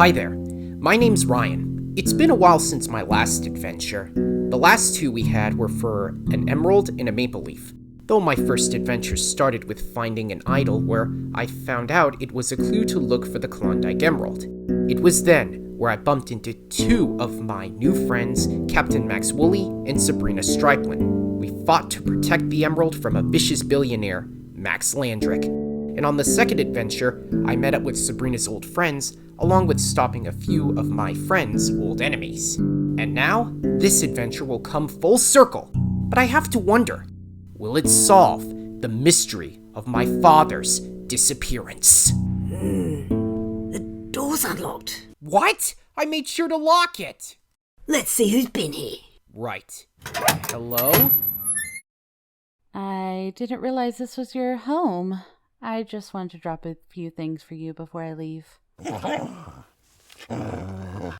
Hi there, my name's Ryan. It's been a while since my last adventure. The last two we had were for an emerald and a maple leaf, though my first adventure started with finding an idol where I found out it was a clue to look for the Klondike Emerald. It was then where I bumped into two of my new friends, Captain Max Woolley and Sabrina Striplin. We fought to protect the emerald from a vicious billionaire, Max Landrick. And on the second adventure, I met up with Sabrina's old friends, along with stopping a few of my friends' old enemies. And now, this adventure will come full circle, but I have to wonder, will it solve the mystery of my father's disappearance? The door's unlocked. What? I made sure to lock it! Let's see who's been here. Right. Hello? I didn't realize this was your home. I just wanted to drop a few things for you before I leave.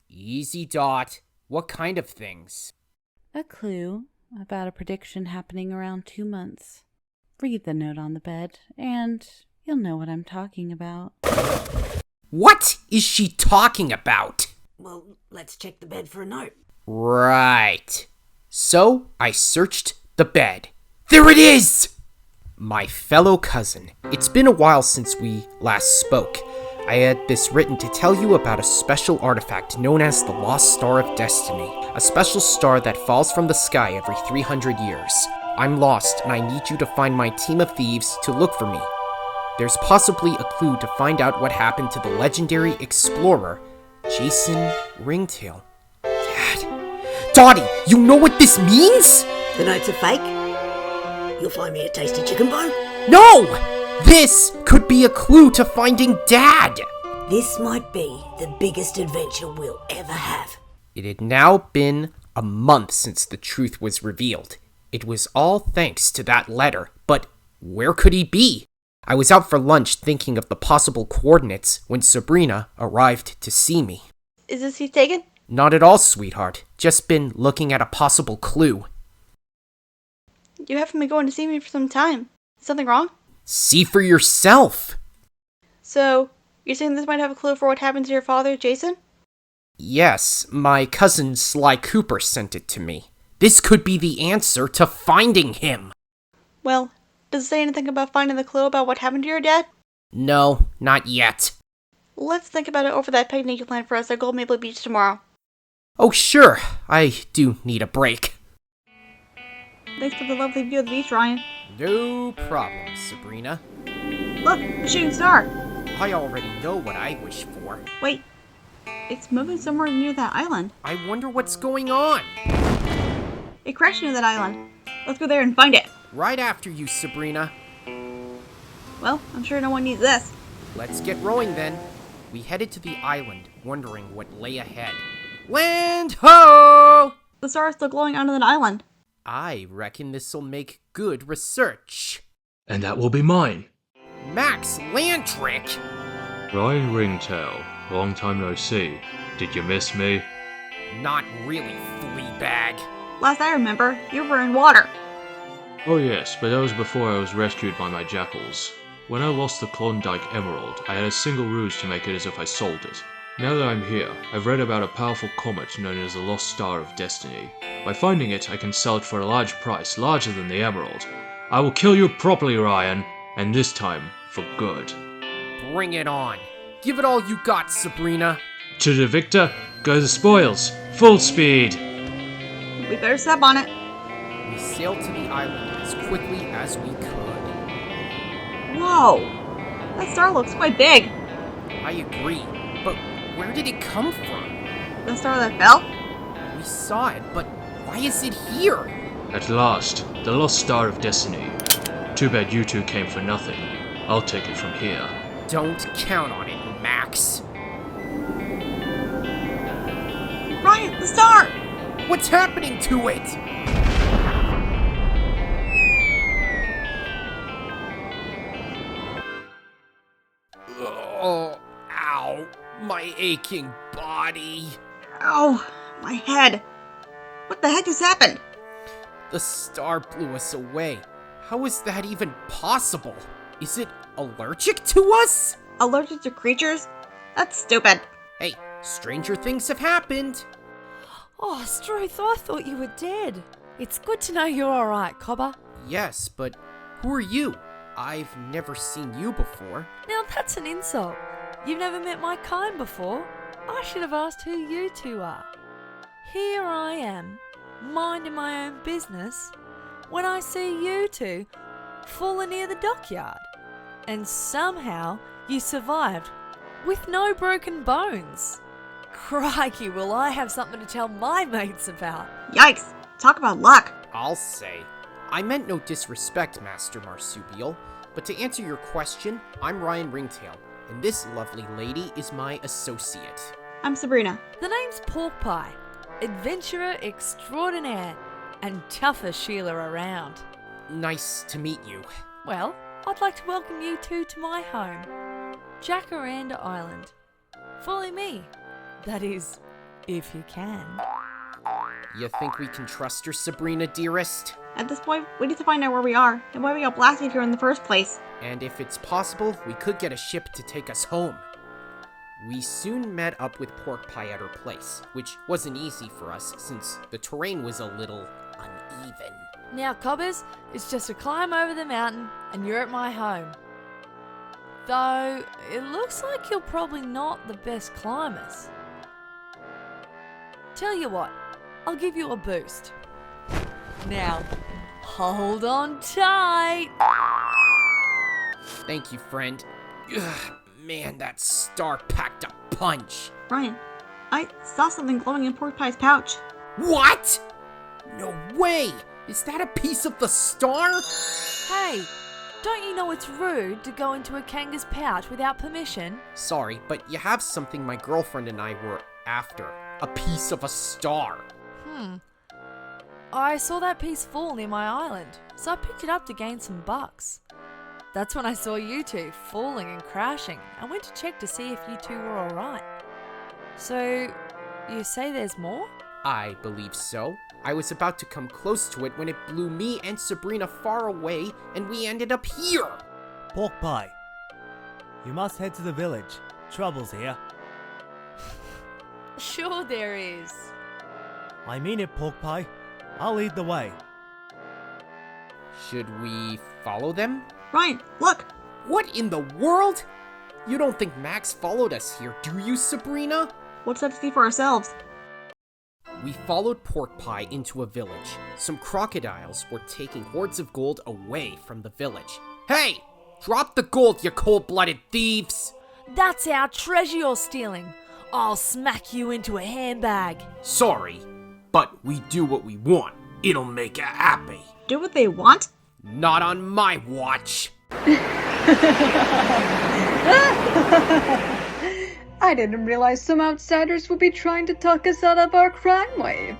Easy, Dot. What kind of things? A clue about a prediction happening around 2 months. Read the note on the bed, and you'll know what I'm talking about. What is she talking about? Well, let's check the bed for a note. Right. So, I searched the bed. There it is! My fellow cousin, it's been a while since we last spoke. I had this written to tell you about a special artifact known as the Lost Star of Destiny, a special star that falls from the sky every 300 years. I'm lost, and I need you to find my team of thieves to look for me. There's possibly a clue to find out what happened to the legendary explorer, Ryan Ringtail. Dad! Dottie, you know what this means? The notes are fake? You'll find me a tasty chicken bone? No! This could be a clue to finding Dad! This might be the biggest adventure we'll ever have. It had now been a month since the truth was revealed. It was all thanks to that letter, but where could he be? I was out for lunch thinking of the possible coordinates when Sabrina arrived to see me. Is this he taken? Not at all, sweetheart. Just been looking at a possible clue. You haven't been going to see me for some time. Is something wrong? See for yourself! So, you're saying this might have a clue for what happened to your father, Jason? Yes, my cousin Sly Cooper sent it to me. This could be the answer to finding him. Well, does it say anything about finding the clue about what happened to your dad? No, not yet. Let's think about it over that picnic you planned for us at Gold Maple Beach tomorrow. Oh, sure. I do need a break. Thanks for the lovely view of the beach, Ryan. No problem, Sabrina. Look, a shooting star! I already know what I wish for. Wait, it's moving somewhere near that island. I wonder what's going on. It crashed near that island. Let's go there and find it. Right after you, Sabrina. Well, I'm sure no one needs this. Let's get rowing then. We headed to the island, wondering what lay ahead. Land ho! The star is still glowing onto that island. I reckon this'll make good research. And that will be mine. Max Landrick! Ryan Ringtail, long time no see. Did you miss me? Not really, fleabag. Last I remember, you were in water. Oh yes, but that was before I was rescued by my jackals. When I lost the Klondike Emerald, I had a single ruse to make it as if I sold it. Now that I'm here, I've read about a powerful comet known as the Lost Star of Destiny. By finding it, I can sell it for a large price, larger than the emerald. I will kill you properly, Ryan, and this time, for good. Bring it on. Give it all you got, Sabrina. To the victor, go the spoils. Full speed! We better step on it. We sailed to the island as quickly as we could. Whoa! That star looks quite big. I agree, but where did it come from? The star that fell? We saw it, but why is it here? At last, the Lost Star of Destiny. Too bad you two came for nothing. I'll take it from here. Don't count on it, Max. Ryan, the star! What's happening to it? Oh, ow, my aching body. Ow, my head. What the heck just happened? The star blew us away. How is that even possible? Is it allergic to us? Allergic to creatures? That's stupid. Hey, Stranger things have happened. Oh, Struth, I thought you were dead. It's good to know you're alright, Cobber. Yes, but who are you? I've never seen you before. Now that's an insult. You've never met my kind before. I should have asked who you two are. Here I am, minding my own business, when I see you two falling near the dockyard. And somehow you survived, with no broken bones. Crikey, will I have something to tell my mates about. Yikes! Talk about luck. I'll say. I meant no disrespect, Master Marsupial, but to answer your question, I'm Ryan Ringtail, and this lovely lady is my associate. I'm Sabrina. The name's Pork Pie, adventurer extraordinaire, and toughest Sheila around. Nice to meet you. Well, I'd like to welcome you two to my home, Jacaranda Island. Follow me. That is, if you can. You think we can trust her, Sabrina, dearest? At this point, we need to find out where we are and why we got blasted here in the first place. And if it's possible, we could get a ship to take us home. We soon met up with Pork Pie at her place, which wasn't easy for us since the terrain was a little uneven. Now, Cobbers, it's just a climb over the mountain and you're at my home. Though, it looks like you're probably not the best climbers. Tell you what, I'll give you a boost. Now, hold on tight. Thank you, friend. Ugh, man, that star packed a punch. Ryan, I saw something glowing in Pork Pie's pouch. What? No way! Is that a piece of the star? Hey, don't you know it's rude to go into a kangaroo's pouch without permission? Sorry, but you have something my girlfriend and I were after. A piece of a star. I saw that piece fall near my island, so I picked it up to gain some bucks. That's when I saw you two falling and crashing. I went to check to see if you two were alright. So, you say there's more? I believe so. I was about to come close to it when it blew me and Sabrina far away, and we ended up here. Pork Pie, you must head to the village. Trouble's here. Sure there is. I mean it, Pork Pie. I'll lead the way. Should we follow them? Ryan, look! What in the world? You don't think Max followed us here, do you, Sabrina? What's up to see for ourselves? We followed Pork Pie into a village. Some crocodiles were taking hordes of gold away from the village. Hey! Drop the gold, you cold-blooded thieves! That's our treasure you're stealing. I'll smack you into a handbag. Sorry, but we do what we want. It'll make you happy. Do what they want? Not on my watch. I didn't realize some outsiders would be trying to talk us out of our crime wave.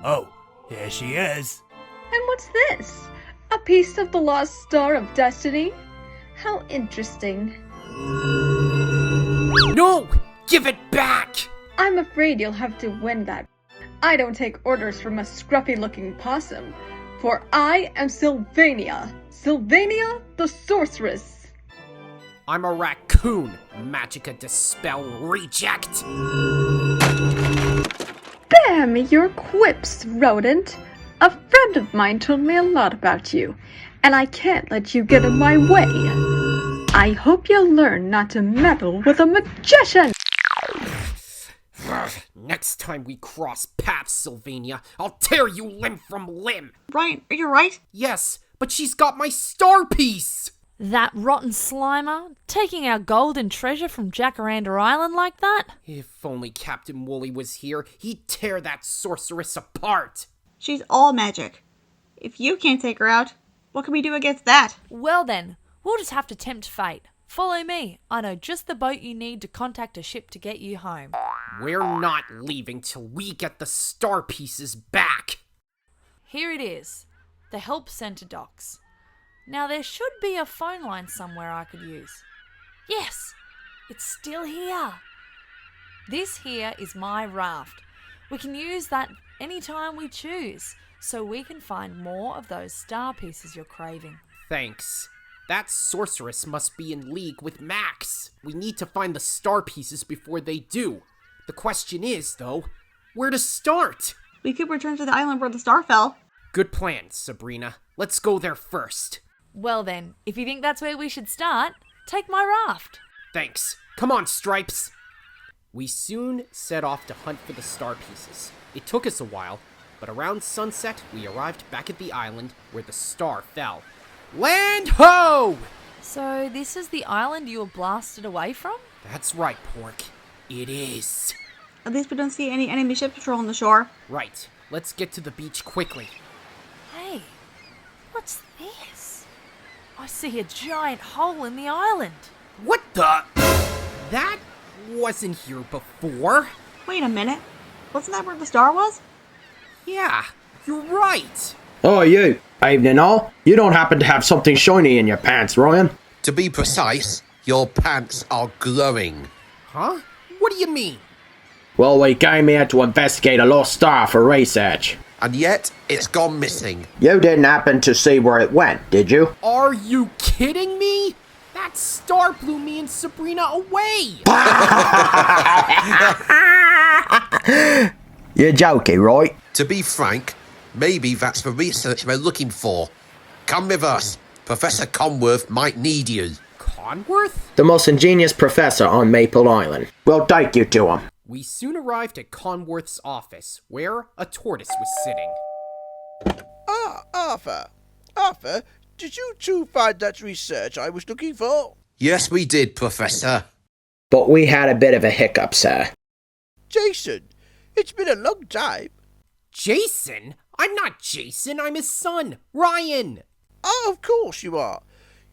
Oh, here she is. And what's this? A piece of the lost star of destiny? How interesting. No! Give it back! I'm afraid you'll have to win that. I don't take orders from a scruffy-looking possum, for I am Sylvania the Sorceress. I'm a raccoon, Magica Dispel reject! Spare me your quips, rodent. A friend of mine told me a lot about you, and I can't let you get in my way. I hope you'll learn not to meddle with a magician! Next time we cross paths, Sylvania, I'll tear you limb from limb! Ryan, are you right? Yes, but she's got my star piece! That rotten Slimer, taking our golden treasure from Jacaranda Island like that? If only Captain Wooly was here, he'd tear that sorceress apart! She's all magic. If you can't take her out, what can we do against that? Well then, we'll just have to tempt fate. Follow me. I know just the boat you need to contact a ship to get you home. We're not leaving till we get the star pieces back! Here it is. The Help Center docks. Now there should be a phone line somewhere I could use. Yes! It's still here. This here is my raft. We can use that anytime we choose, so we can find more of those star pieces you're craving. Thanks. That sorceress must be in league with Max. We need to find the star pieces before they do. The question is, though, where to start? We could return to the island where the star fell. Good plan, Sabrina. Let's go there first. Well then, if you think that's where we should start, take my raft. Thanks. Come on, Stripes. We soon set off to hunt for the star pieces. It took us a while, but around sunset, we arrived back at the island where the star fell. Land ho! So this is the island you were blasted away from? That's right, Pork. It is. At least we don't see any enemy ships patrolling the shore. Right. Let's get to the beach quickly. Hey, what's this? I see a giant hole in the island. What the? That wasn't here before. Wait a minute. Wasn't that where the star was? Yeah, you're right. Oh, you. Evening all. You don't happen to have something shiny in your pants, Ryan? To be precise, your pants are glowing. Huh? What do you mean? Well, we came here to investigate a lost star for research. And yet, it's gone missing. You didn't happen to see where it went, did you? Are you kidding me? That star blew me and Sabrina away! You're joking, right? To be frank, maybe that's the research we're looking for. Come with us. Professor Conworth might need you. Conworth? The most ingenious professor on Maple Island. We'll take you to him. We soon arrived at Conworth's office, where a tortoise was sitting. Ah, Arthur. Arthur, did you two find that research I was looking for? Yes, we did, Professor. But we had a bit of a hiccup, sir. Jason, it's been a long time. Jason? I'm not Jason, I'm his son, Ryan! Oh, of course you are.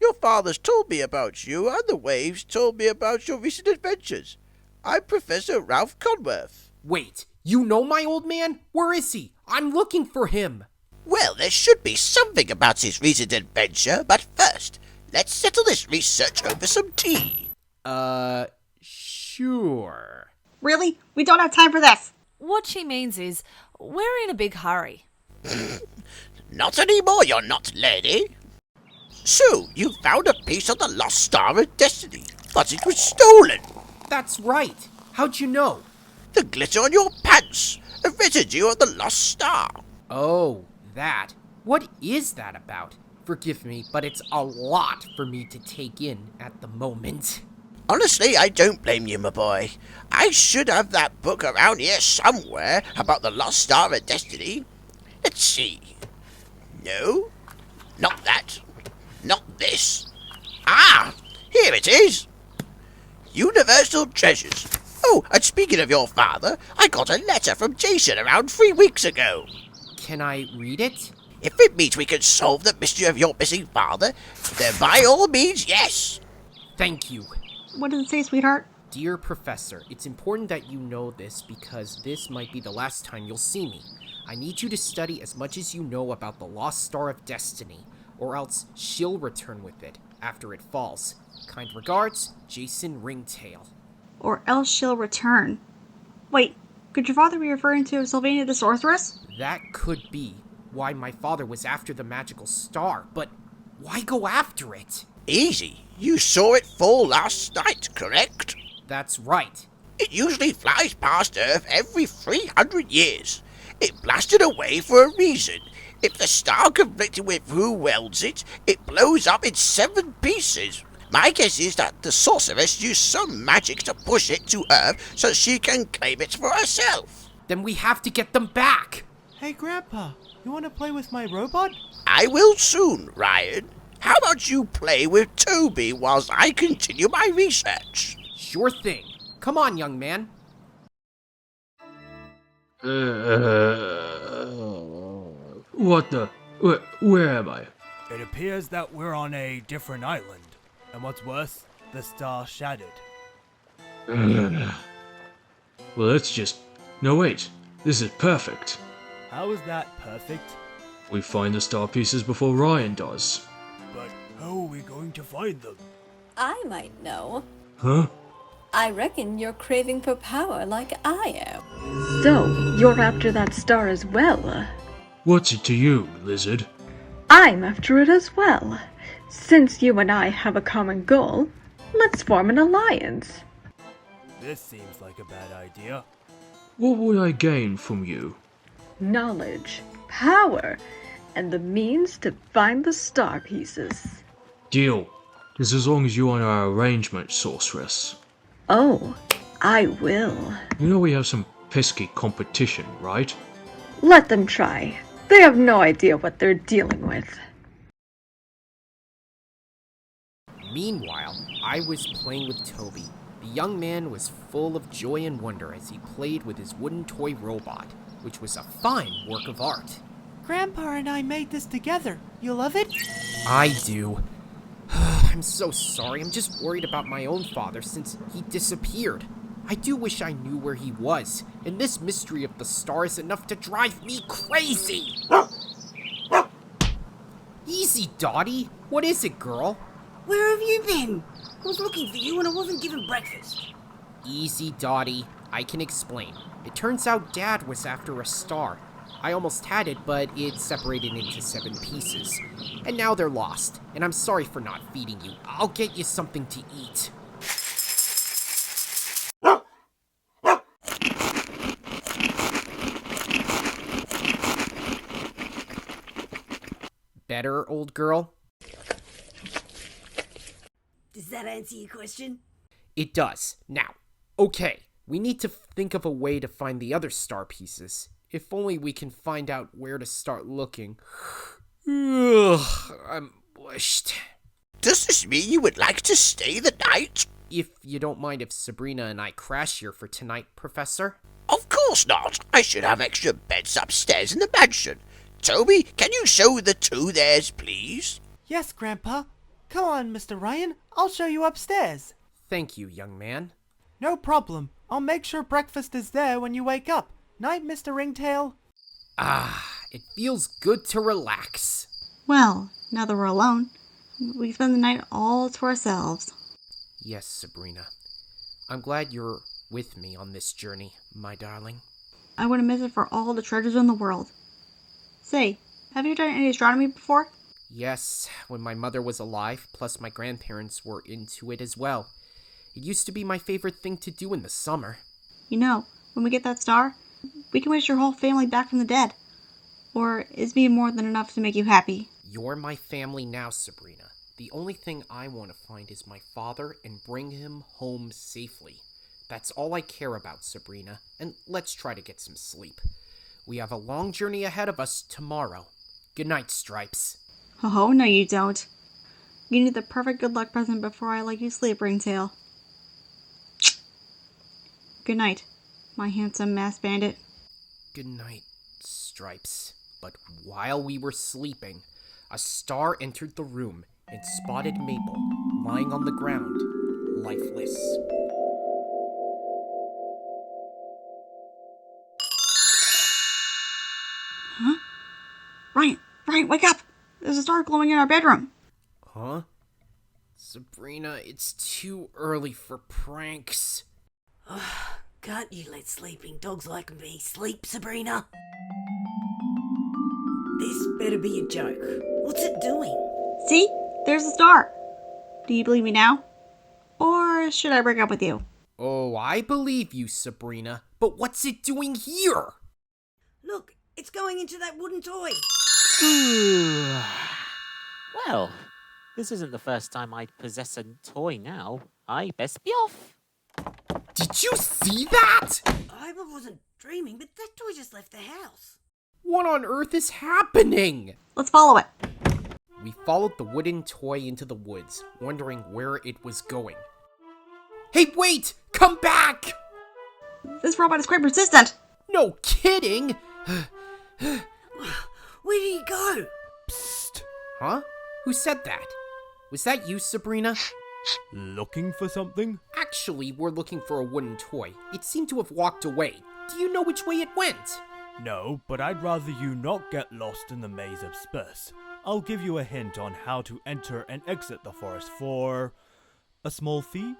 Your father's told me about you, and the waves told me about your recent adventures. I'm Professor Ralph Conworth. Wait, you know my old man? Where is he? I'm looking for him. Well, there should be something about his recent adventure, but first, let's settle this research over some tea. Sure. Really? We don't have time for this. What she means is, we're in a big hurry. Not anymore, you're not, lady. So, you found a piece of the lost Star of Destiny, but it was stolen. That's right. How'd you know? The glitter on your pants, a residue of the lost star. Oh, that. What is that about? Forgive me, but it's a lot for me to take in at the moment. Honestly, I don't blame you, my boy. I should have that book around here somewhere about the lost Star of Destiny. Let's see. No, not that. Not this. Ah, here it is. Universal Treasures. Oh, and speaking of your father, I got a letter from Jason around 3 weeks ago. Can I read it? If it means we can solve the mystery of your missing father, then by all means, yes. Thank you. What does it say, sweetheart? Dear Professor, it's important that you know this because this might be the last time you'll see me. I need you to study as much as you know about the lost Star of Destiny, or else she'll return with it after it falls. Kind regards, Jason Ringtail. Or else she'll return. Wait, could your father be referring to Sylvania the Sorceress? That could be why my father was after the magical star, but why go after it? Easy. You saw it fall last night, correct? That's right. It usually flies past Earth every 300 years. It blasted away for a reason. If the star conflicted with who welds it, it blows up in 7 pieces. My guess is that the sorceress used some magic to push it to Earth so she can claim it for herself. Then we have to get them back. Hey, Grandpa, you want to play with my robot? I will soon, Ryan. How about you play with Toby whilst I continue my research? Sure thing. Come on, young man. What the? Where am I? It appears that we're on a different island. And what's worse, the star shattered. Well, let's just... No, wait. This is perfect. How is that perfect? We find the star pieces before Ryan does. But how are we going to find them? I might know. Huh? I reckon you're craving for power like I am. So, you're after that star as well? What's it to you, lizard? I'm after it as well. Since you and I have a common goal, let's form an alliance. This seems like a bad idea. What would I gain from you? Knowledge, power, and the means to find the star pieces. Deal. Just as long as you honor our arrangement, sorceress. Oh, I will. You know we have some pesky competition, right? Let them try. They have no idea what they're dealing with. Meanwhile, I was playing with Toby. The young man was full of joy and wonder as he played with his wooden toy robot, which was a fine work of art. Grandpa and I made this together. You love it? I do. I'm so sorry. I'm just worried about my own father since he disappeared. I do wish I knew where he was, and this mystery of the star is enough to drive me crazy! Easy, Dottie. What is it, girl? Where have you been? I was looking for you and I wasn't given breakfast. Easy, Dottie. I can explain. It turns out Dad was after a star. I almost had it, but it separated into 7 pieces. And now they're lost, and I'm sorry for not feeding you. I'll get you something to eat. Better, old girl? Does that answer your question? It does. Now, okay, we need to think of a way to find the other star pieces. If only we can find out where to start looking. Ugh, I'm bushed. Does this mean you would like to stay the night? If you don't mind if Sabrina and I crash here for tonight, Professor? Of course not. I should have extra beds upstairs in the mansion. Toby, can you show the 2 theirs, please? Yes, Grandpa. Come on, Mr. Ryan. I'll show you upstairs. Thank you, young man. No problem. I'll make sure breakfast is there when you wake up. Night, Mr. Ringtail. It feels good to relax. Well, now that we're alone, we spend the night all to ourselves. Yes, Sabrina. I'm glad you're with me on this journey, my darling. I wouldn't miss it for all the treasures in the world. Say, have you done any astronomy before? Yes, when my mother was alive, plus my grandparents were into it as well. It used to be my favorite thing to do in the summer. You know, when we get that star, we can wish your whole family back from the dead. Or is me more than enough to make you happy? You're my family now, Sabrina. The only thing I want to find is my father and bring him home safely. That's all I care about, Sabrina, and let's try to get some sleep. We have a long journey ahead of us tomorrow. Good night, Stripes. Oh, no you don't. You need the perfect good luck present before I let you sleep, Ringtail. Good night, my handsome masked bandit. Good night, Stripes. But while we were sleeping, a star entered the room and spotted Maple lying on the ground, lifeless. Huh? Ryan, wake up! There's a star glowing in our bedroom. Huh? Sabrina, it's too early for pranks. Can't you let sleeping dogs like me sleep, Sabrina? This better be a joke. What's it doing? See? There's a star. Do you believe me now? Or should I break up with you? Oh, I believe you, Sabrina. But what's it doing here? Look, it's going into that wooden toy. Well, this isn't the first time I possess a toy now. I best be off. Did you see that? I wasn't dreaming, but that toy just left the house. What on earth is happening? Let's follow it. We followed the wooden toy into the woods, wondering where it was going. Hey, wait! Come back! This robot is quite persistent. No kidding! Where did he go? Psst. Huh? Who said that? Was that you, Sabrina? Looking for something? Actually, we're looking for a wooden toy. It seemed to have walked away. Do you know which way it went? No, but I'd rather you not get lost in the maze of space. I'll give you a hint on how to enter and exit the forest for a small fee.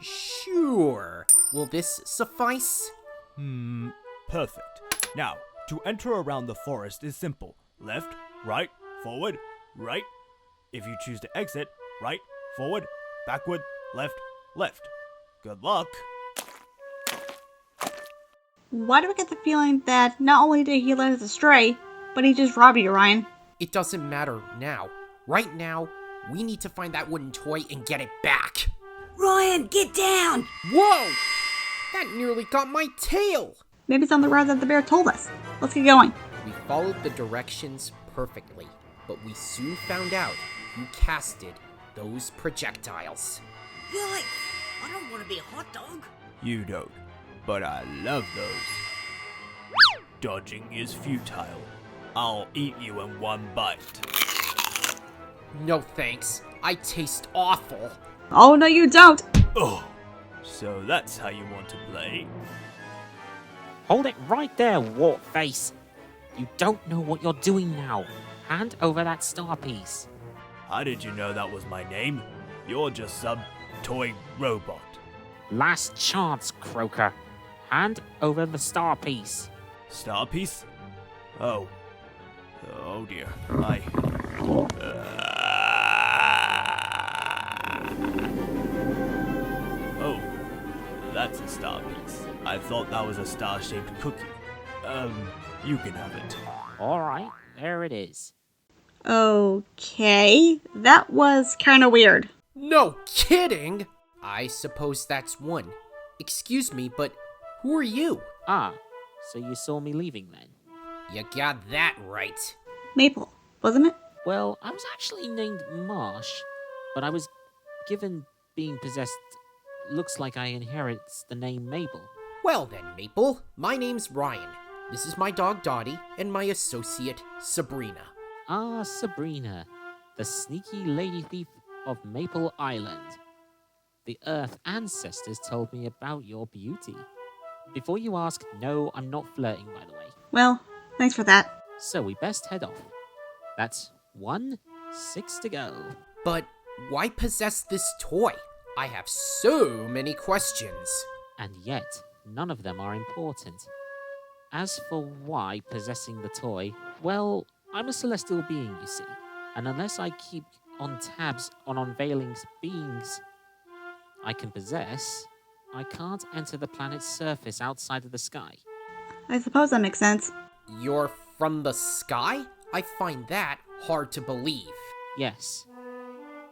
Sure. Will this suffice? Perfect. Now, to enter around the forest is simple. Left, right, forward, right. If you choose to exit, right, forward, backward, left, left. Good luck. Why do I get the feeling that not only did he let us astray, but he just robbed you, Ryan? It doesn't matter now. Right now, we need to find that wooden toy and get it back. Ryan, get down! Whoa! That nearly got my tail! Maybe it's on the route that the bear told us. Let's get going. We followed the directions perfectly, but we soon found out who casted those projectiles. Yikes! I don't want to be a hot dog. You don't, but I love those. Dodging is futile. I'll eat you in one bite. No thanks. I taste awful. Oh, no you don't! Oh, so that's how you want to play. Hold it right there, wart face. You don't know what you're doing now. Hand over that star piece. How did you know that was my name? You're just some toy robot. Last chance, Croaker. Hand over the star piece. Star piece? Oh. Oh dear. Oh, that's a star piece. I thought that was a star-shaped cookie. You can have it. Alright, there it is. Okay, that was kinda weird. No kidding! I suppose that's one. Excuse me, but who are you? Ah, so you saw me leaving then? You got that right. Maple, wasn't it? Well, I was actually named Marsh, but I was given being possessed. Looks like I inherit the name Mabel. Well then, Maple, my name's Ryan. This is my dog Dottie and my associate, Sabrina. Ah, Sabrina, the sneaky lady thief of Maple Island. The Earth ancestors told me about your beauty. Before you ask, no, I'm not flirting, by the way. Well, thanks for that. So we best head off. That's 6 to go. But why possess this toy? I have so many questions. And yet, none of them are important. As for why possessing the toy, well, I'm a celestial being, you see. And unless I keep on tabs on unveiling beings I can possess, I can't enter the planet's surface outside of the sky. I suppose that makes sense. You're from the sky? I find that hard to believe. Yes.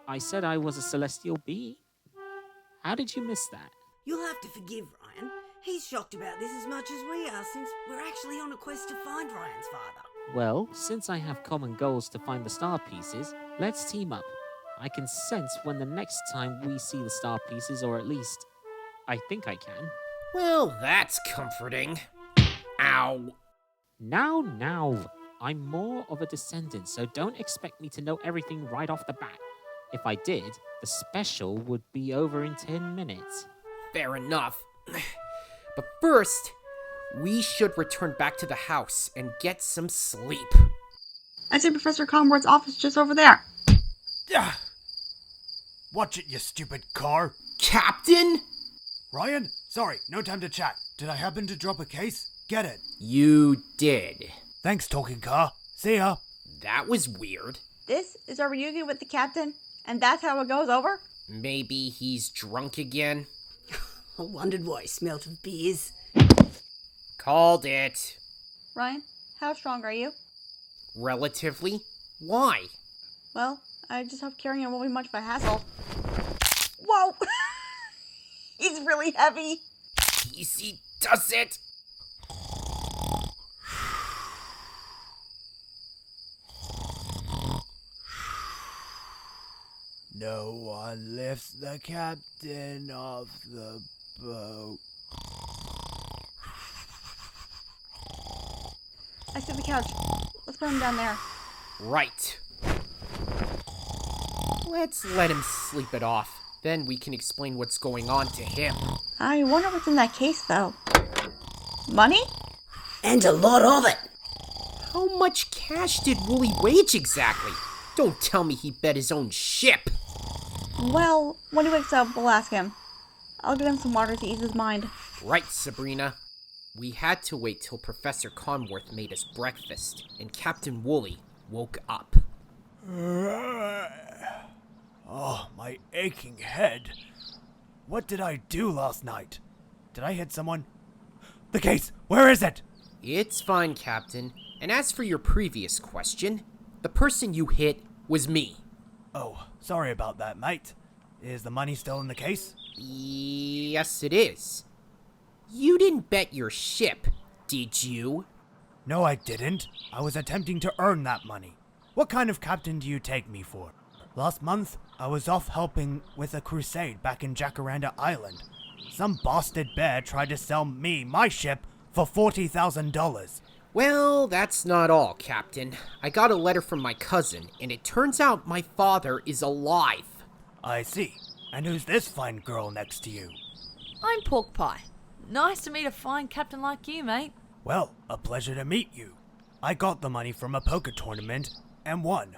I said I was a celestial being. How did you miss that? You'll have to forgive Ryan. He's shocked about this as much as we are, since we're actually on a quest to find Ryan's father. Well, since I have common goals to find the star pieces, let's team up. I can sense when the next time we see the star pieces, or at least, I think I can. Well, that's comforting. Ow. Now. I'm more of a descendant, so don't expect me to know everything right off the bat. If I did, the special would be over in 10 minutes. Fair enough. But first, we should return back to the house and get some sleep. I see Professor Conworth's office just over there. Watch it, you stupid car. Captain? Ryan? Sorry, no time to chat. Did I happen to drop a case? Get it. You did. Thanks, talking car. See ya. That was weird. This is our reunion with the captain, and that's how it goes over? Maybe he's drunk again? I wondered why he smelt of beers. Called it. Ryan, how strong are you? Relatively. Why? Well, I just hope carrying it won't be much of a hassle. Whoa! He's really heavy. Easy does it. No one lifts the captain off the boat. I see the couch. Let's put him down there. Right. Let's let him sleep it off. Then we can explain what's going on to him. I wonder what's in that case, though. Money? And a lot of it. How much cash did Wooly wage exactly? Don't tell me he bet his own ship. Well, when he wakes up, we'll ask him. I'll get him some water to ease his mind. Right, Sabrina. We had to wait till Professor Conworth made us breakfast, and Captain Wooly woke up. Oh, my aching head. What did I do last night? Did I hit someone? The case! Where is it? It's fine, Captain. And as for your previous question, the person you hit was me. Oh, sorry about that, mate. Is the money still in the case? Yes, it is. You didn't bet your ship, did you? No, I didn't. I was attempting to earn that money. What kind of captain do you take me for? Last month, I was off helping with a crusade back in Jacaranda Island. Some bastard bear tried to sell me my ship for $40,000. Well, that's not all, Captain. I got a letter from my cousin, and it turns out my father is alive. I see. And who's this fine girl next to you? I'm Pork Pie. Nice to meet a fine captain like you, mate. Well, a pleasure to meet you. I got the money from a poker tournament and won.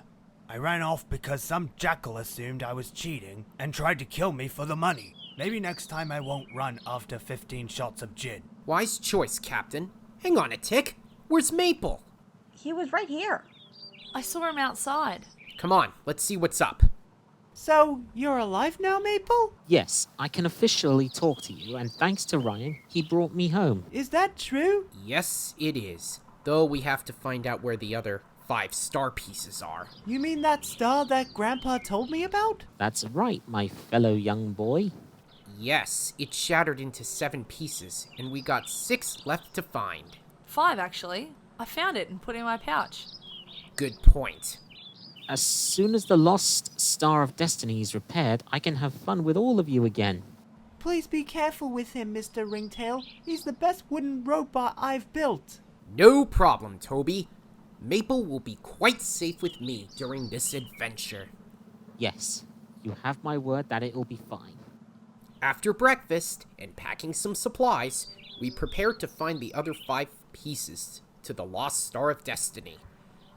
I ran off because some jackal assumed I was cheating and tried to kill me for the money. Maybe next time I won't run after 15 shots of gin. Wise choice, Captain. Hang on a tick. Where's Maple? He was right here. I saw him outside. Come on, let's see what's up. So, you're alive now, Maple? Yes, I can officially talk to you, and thanks to Ryan, he brought me home. Is that true? Yes, it is. Though we have to find out where the other 5 star pieces are. You mean that star that Grandpa told me about? That's right, my fellow young boy. Yes, it shattered into 7 pieces, and we got 6 left to find. 5, actually. I found it and put it in my pouch. Good point. As soon as the lost Star of Destiny is repaired, I can have fun with all of you again. Please be careful with him, Mr. Ringtail. He's the best wooden robot I've built. No problem, Toby. Maple will be quite safe with me during this adventure. Yes, you have my word that it'll be fine. After breakfast and packing some supplies, we prepared to find the other 5 pieces to the lost Star of Destiny.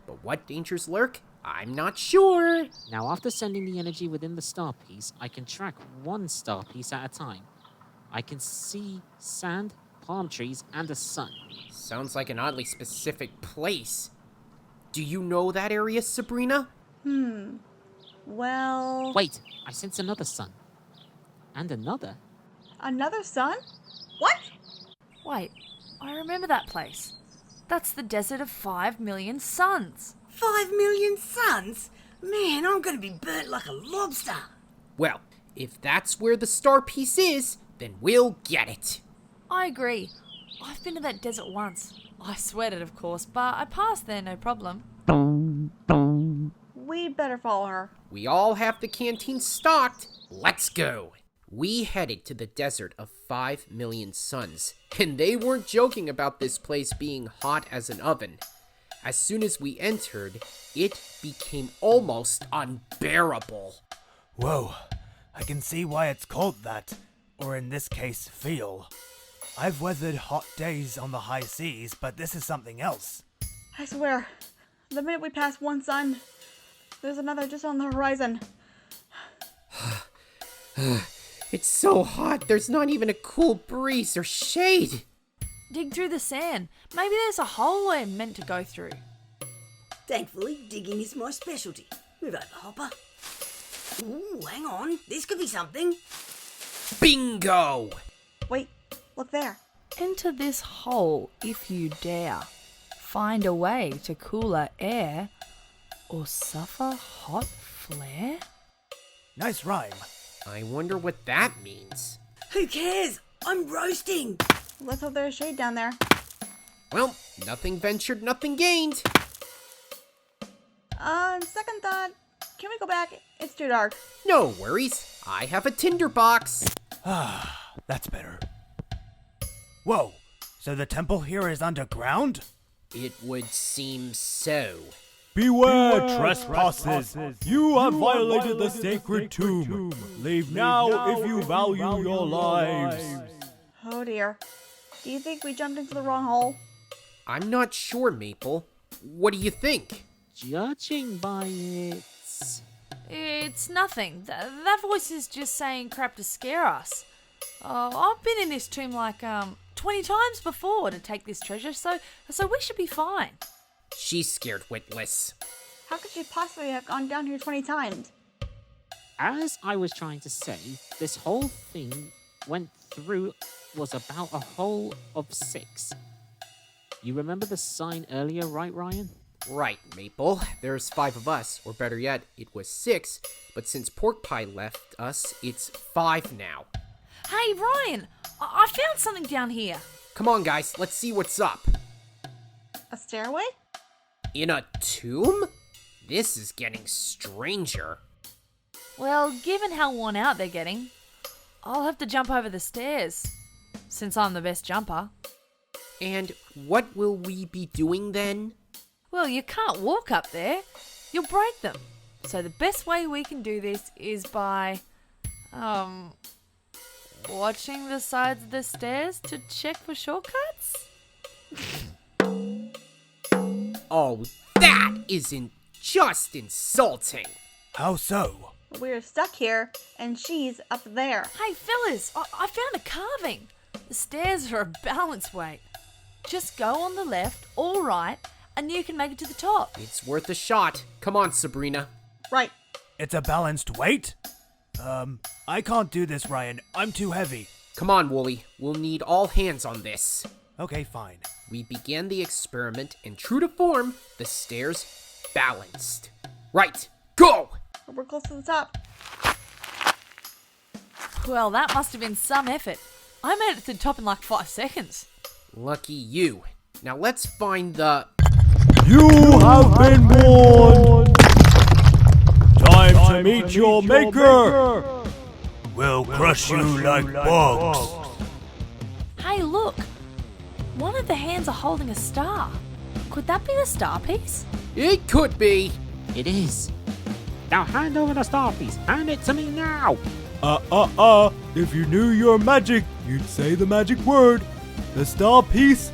But what dangers lurk? I'm not sure. Now, after sending the energy within the star piece, I can track one star piece at a time. I can see sand, palm trees, and a sun. Sounds like an oddly specific place. Do you know that area, Sabrina? Well... Wait, I sense another sun. And another. Another sun? What? Wait, I remember that place. That's the desert of 5 million suns. 5 million suns? Man, I'm gonna be burnt like a lobster. Well, if that's where the star piece is, then we'll get it. I agree. I've been to that desert once. I sweated, of course, but I passed there no problem. We'd better follow her. We all have the canteen stocked. Let's go. We headed to the desert of 5 million suns, and they weren't joking about this place being hot as an oven. As soon as we entered, it became almost unbearable. Whoa, I can see why it's called that, or in this case, feel. I've weathered hot days on the high seas, but this is something else. I swear, the minute we pass one sun, there's another just on the horizon. It's so hot, there's not even a cool breeze or shade. Dig through the sand. Maybe there's a hole we're meant to go through. Thankfully, digging is my specialty. Move over, Hopper. Ooh, hang on. This could be something. Bingo! Wait, look there. Enter this hole if you dare. Find a way to cooler air or suffer hot flare. Nice rhyme. I wonder what that means. Who cares? I'm roasting. Let's hope there's shade down there. Well, nothing ventured, nothing gained. Second thought, can we go back? It's too dark. No worries. I have a tinderbox. That's better. Whoa, so the temple here is underground? It would seem so. Beware, trespassers! You have violated the sacred tomb. Leave now if you value your lives. Oh dear. Do you think we jumped into the wrong hole? I'm not sure, Maple. What do you think? Judging by it... It's nothing. That voice is just saying crap to scare us. I've been in this tomb like 20 times before to take this treasure, so we should be fine. She's scared witless. How could she possibly have gone down here 20 times? as I was trying to say, this whole thing went through was about a hole of 6. You remember the sign earlier, right, Ryan? Right, Maple. There's 5 of us, or better yet, it was 6, but since Pork Pie left us, it's 5 now. Hey, Ryan, I found something down here. Come on, guys, let's see what's up. A stairway? In a tomb? This is getting stranger. Well, given how worn out they're getting, I'll have to jump over the stairs, since I'm the best jumper. And what will we be doing then? Well, you can't walk up there. You'll break them. So the best way we can do this is by, watching the sides of the stairs to check for shortcuts? Oh, that isn't just insulting. How so? We're stuck here, and she's up there. Hey, fellas, I found a carving. The stairs are a balance weight. Just go on the left or right, and you can make it to the top. It's worth a shot. Come on, Sabrina. Right. It's a balanced weight? I can't do this, Ryan. I'm too heavy. Come on, Wooly. We'll need all hands on this. Okay, fine. We began the experiment, and true to form, the stairs balanced. Right, go! We're close to the top. Well, that must have been some effort. I made it to the top in like 5 seconds. Lucky you. Now let's find the... You have been warned! Time to meet your maker! We'll crush you like bugs. Hey, look! One of the hands are holding a star. Could that be the star piece? It could be. It is. Now hand over the star piece. Hand it to me now. If you knew your magic, you'd say the magic word. The star piece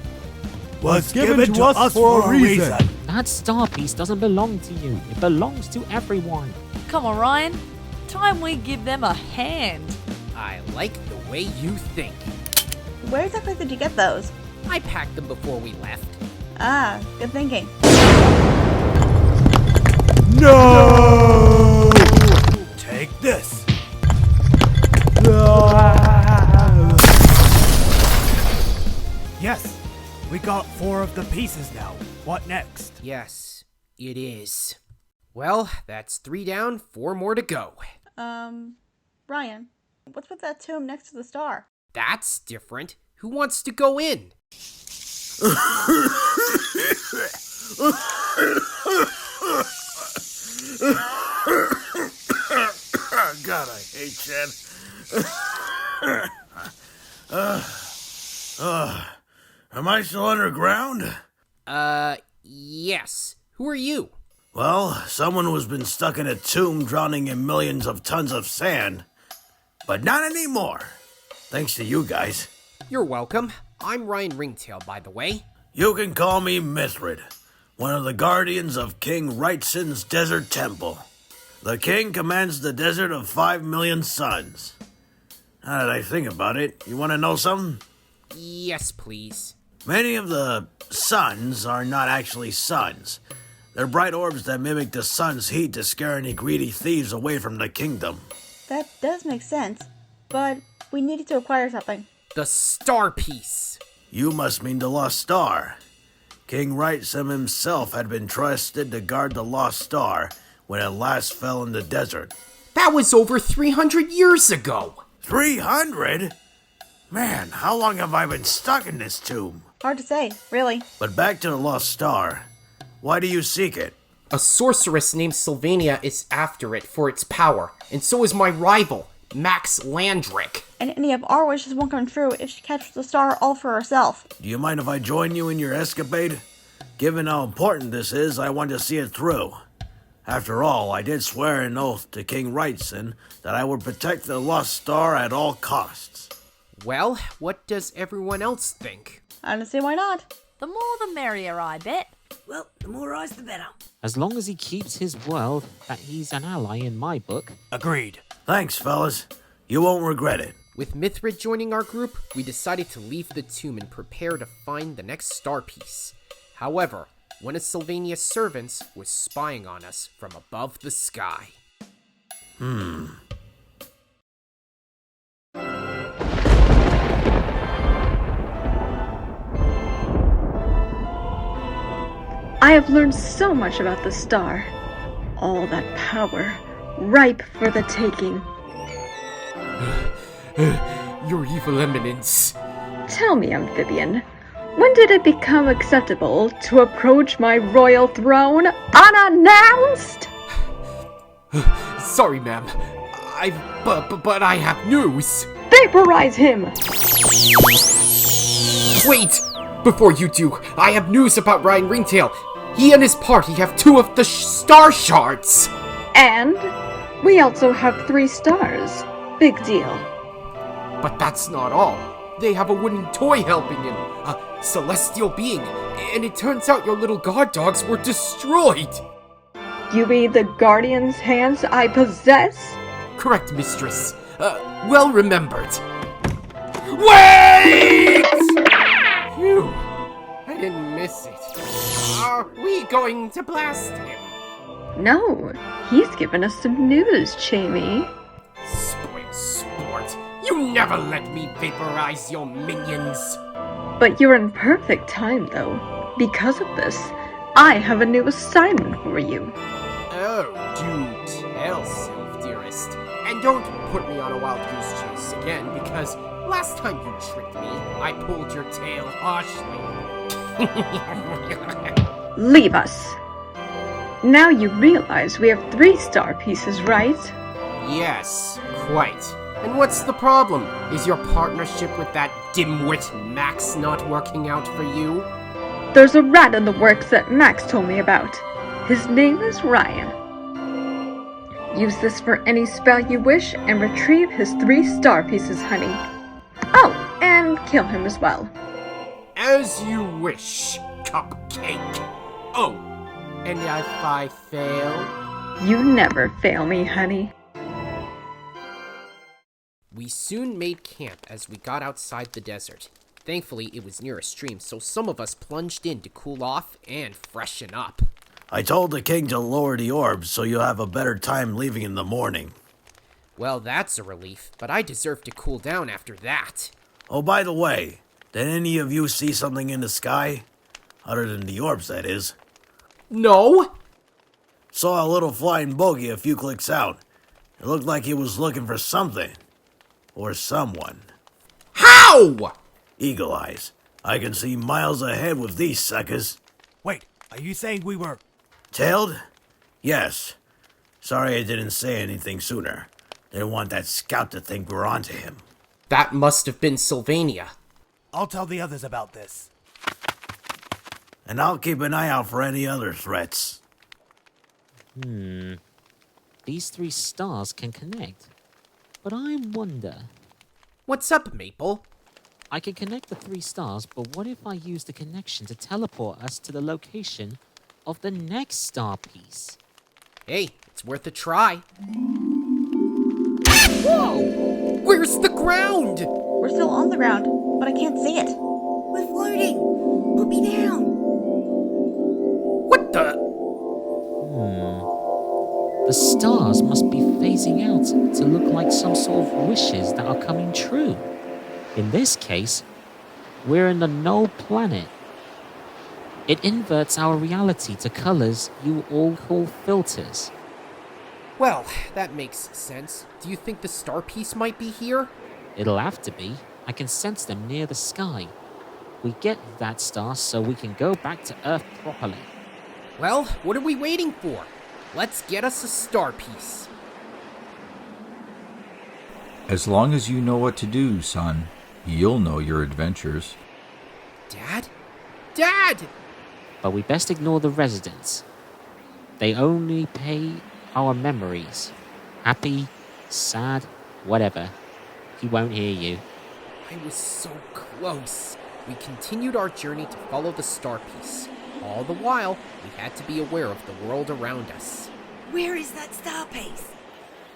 was given to us for a reason. That star piece doesn't belong to you. It belongs to everyone. Come on, Ryan. Time we give them a hand. I like the way you think. Where exactly did you get those? I packed them before we left. Ah, good thinking. No! Take this. Yes, we got 4 of the pieces now. What next? Yes, it is. Well, that's 3 down, 4 more to go. Ryan, what's with that tomb next to the star? That's different. Who wants to go in? God, I hate Jen. Am I still underground? Yes. Who are you? Well, someone who's been stuck in a tomb drowning in millions of tons of sand. But not anymore. Thanks to you guys. You're welcome. I'm Ryan Ringtail, by the way. You can call me Mythrid, one of the guardians of King Wrightson's desert temple. The king commands the desert of 5 million suns. Now that I think about it, you want to know something? Yes, please. Many of the suns are not actually suns. They're bright orbs that mimic the sun's heat to scare any greedy thieves away from the kingdom. That does make sense, but we needed to acquire something. The star piece. You must mean the lost star. King Wrightson himself had been trusted to guard the lost star when it last fell in the desert. That was over 300 years ago. 300? Man, how long have I been stuck in this tomb? Hard to say, really. But back to the lost star. Why do you seek it? A sorceress named Sylvania is after it for its power, and so is my rival, Max Landrick. And any of our wishes won't come true if she captures the star all for herself. Do you mind if I join you in your escapade? Given how important this is, I want to see it through. After all, I did swear an oath to King Wrightson that I would protect the lost star at all costs. Well, what does everyone else think? I don't see why not. The more the merrier, I bet. Well, the more eyes, the better. As long as he keeps his word that he's an ally in my book. Agreed. Thanks, fellas. You won't regret it. With Mythrid joining our group, we decided to leave the tomb and prepare to find the next star piece. However, one of Sylvania's servants was spying on us from above the sky. I have learned so much about the star. All that power, ripe for the taking. Your evil eminence. Tell me, amphibian, when did it become acceptable to approach my royal throne unannounced? Sorry, ma'am. But I have news. Vaporize him! Wait! Before you do, I have news about Ryan Ringtail. He and his party have 2 of the star shards. And we also have 3 stars. Big deal. But that's not all. They have a wooden toy helping him, a celestial being, and it turns out your little guard dogs were destroyed. You mean the guardian's hands I possess? Correct, mistress. Well remembered. Wait! Phew, I didn't miss it. Are we going to blast him? No, he's given us some news, Chamy. Spoiled sport. You never let me vaporize your minions. But you're in perfect time, though. Because of this, I have a new assignment for you. Oh, do tell, Sylv, dearest. And don't put me on a wild goose chase again, because last time you tricked me, I pulled your tail harshly. Leave us. Now you realize we have 3 star pieces, right? Yes, quite. And what's the problem? Is your partnership with that dimwit Max not working out for you? There's a rat in the works that Max told me about. His name is Ryan. Use this for any spell you wish and retrieve his 3 star pieces, honey. Oh, and kill him as well. As you wish, cupcake. Oh, and if I fail? You never fail me, honey. We soon made camp as we got outside the desert. Thankfully, it was near a stream, so some of us plunged in to cool off and freshen up. I told the king to lower the orbs so you'll have a better time leaving in the morning. Well, that's a relief, but I deserve to cool down after that. Oh, by the way, did any of you see something in the sky? Other than the orbs, that is. No! Saw a little flying bogey a few clicks out. It looked like he was looking for something. Or someone. How? Eagle eyes. I can see miles ahead with these suckers. Wait, are you saying we were... Tailed? Yes. Sorry I didn't say anything sooner. Didn't want that scout to think we're onto him. That must have been Sylvania. I'll tell the others about this. And I'll keep an eye out for any other threats. These 3 stars can connect. But I wonder... What's up, Maple? I can connect the 3 stars, but what if I use the connection to teleport us to the location of the next star piece? Hey, it's worth a try. Whoa! Where's the ground? We're still on the ground, but I can't see it. We're floating. Put me down. What the? The stars must be phasing out to look like some sort of wishes that are coming true. In this case, we're in the null planet. It inverts our reality to colors you all call filters. Well, that makes sense. Do you think the star piece might be here? It'll have to be. I can sense them near the sky. We get that star so we can go back to Earth properly. Well, what are we waiting for? Let's get us a star piece. As long as you know what to do, son, you'll know your adventures. Dad? Dad! But we best ignore the residents. They only pay our memories. Happy, sad, whatever. He won't hear you. I was so close. We continued our journey to follow the star piece. All the while, we had to be aware of the world around us. Where is that star piece?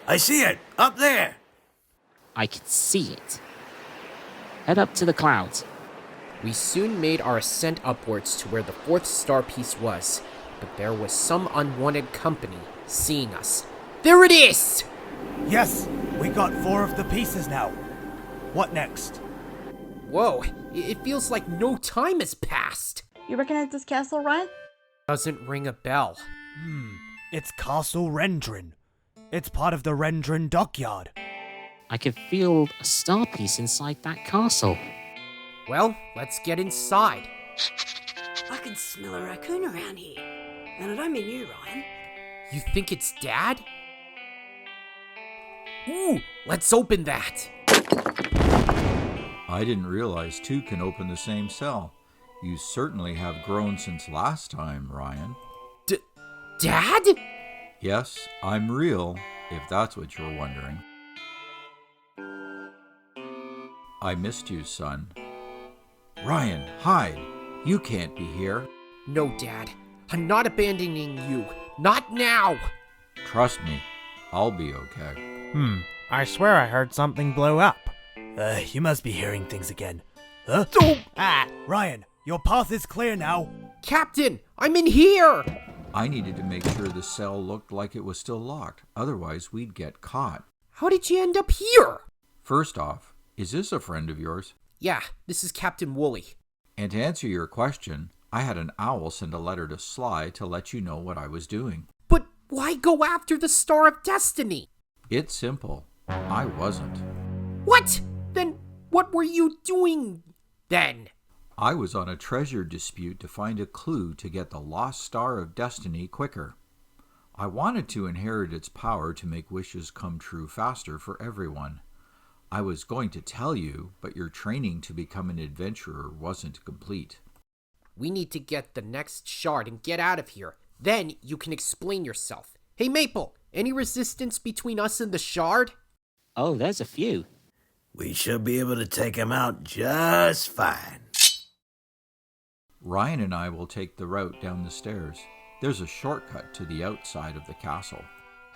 I see it! Up there! I can see it. Head up to the clouds. We soon made our ascent upwards to where the 4th star piece was, but there was some unwanted company seeing us. There it is! Yes, we got 4 of the pieces now. What next? Whoa, it feels like no time has passed. You recognize this castle, Ryan? Doesn't ring a bell. It's Castle Rendrin. It's part of the Rendrin dockyard. I could feel a star piece inside that castle. Well, let's get inside. I can smell a raccoon around here. And I don't mean you, Ryan. You think it's Dad? Ooh, let's open that. I didn't realize 2 can open the same cell. You certainly have grown since last time, Ryan. Dad? Yes, I'm real, if that's what you're wondering. I missed you, son. Ryan, hide. You can't be here. No, Dad. I'm not abandoning you. Not now. Trust me, I'll be okay. I swear I heard something blow up. You must be hearing things again. Huh? Ryan, your path is clear now. Captain, I'm in here. I needed to make sure the cell looked like it was still locked. Otherwise, we'd get caught. How did you end up here? First off, is this a friend of yours? Yeah, this is Captain Wooly. And to answer your question, I had an owl send a letter to Sly to let you know what I was doing. But why go after the Star of Destiny? It's simple. I wasn't. What? Then what were you doing then? I was on a treasure dispute to find a clue to get the lost Star of Destiny quicker. I wanted to inherit its power to make wishes come true faster for everyone. I was going to tell you, but your training to become an adventurer wasn't complete. We need to get the next shard and get out of here. Then you can explain yourself. Hey, Maple, any resistance between us and the shard? Oh, there's a few. We should be able to take him out just fine. Ryan and I will take the route down the stairs. There's a shortcut to the outside of the castle.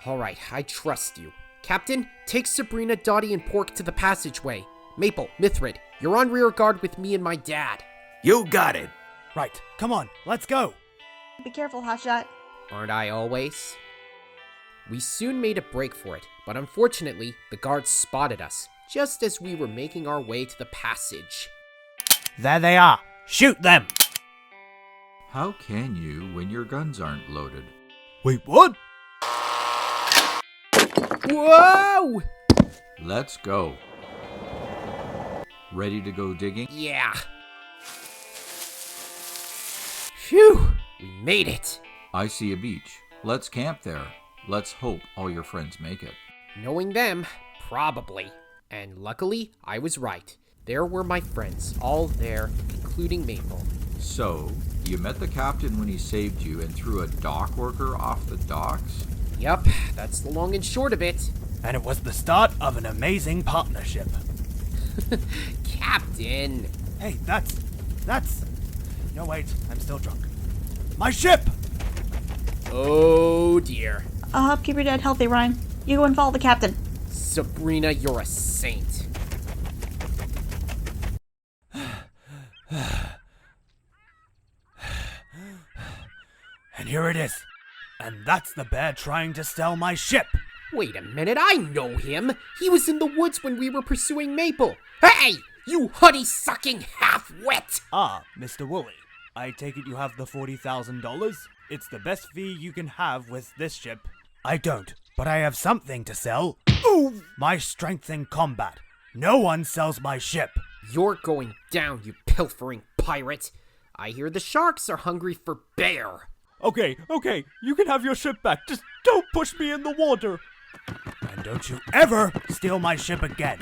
All right, I trust you. Captain, take Sabrina, Dottie, and Pork to the passageway. Maple, Mythrid, you're on rear guard with me and my dad. You got it. Right, come on, let's go. Be careful, Hotshot. Aren't I always? We soon made a break for it, but unfortunately, the guards spotted us, just as we were making our way to the passage. There they are. Shoot them! How can you when your guns aren't loaded? Wait, what? Whoa! Let's go. Ready to go digging? Yeah. Phew! We made it. I see a beach. Let's camp there. Let's hope all your friends make it. Knowing them, probably. And luckily, I was right. There were my friends, all there, including Maple. So, you met the captain when he saved you and threw a dock worker off the docks? Yup, that's the long and short of it. And it was the start of an amazing partnership. Captain! Hey, that's... No, wait, I'm still drunk. My ship! Oh dear. I'll help keep your dad healthy, Ryan. You go and follow the captain. Sabrina, you're a saint. And here it is. And that's the bear trying to steal my ship. Wait a minute, I know him. He was in the woods when we were pursuing Maple. Hey, you honey-sucking half-wit! Ah, Mr. Wooly. I take it you have the $40,000? It's the best fee you can have with this ship. I don't, but I have something to sell. Ooh! My strength in combat. No one sells my ship. You're going down, you pilfering pirate. I hear the sharks are hungry for bear. Okay, you can have your ship back. Just don't push me in the water. And don't you ever steal my ship again.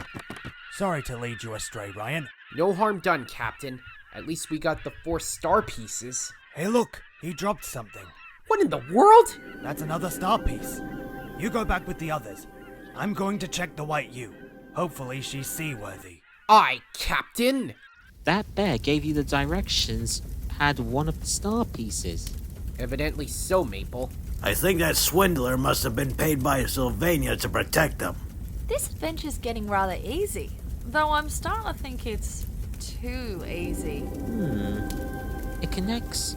Sorry to lead you astray, Ryan. No harm done, Captain. At least we got the 4 star pieces. Hey, look, he dropped something. What in the world? That's another star piece. You go back with the others. I'm going to check the White U. Hopefully she's seaworthy. Aye, Captain. That bear gave you the directions, had one of the star pieces. Evidently so, Maple. I think that swindler must have been paid by Sylvania to protect them. This adventure's getting rather easy, though I'm starting to think it's too easy. It connects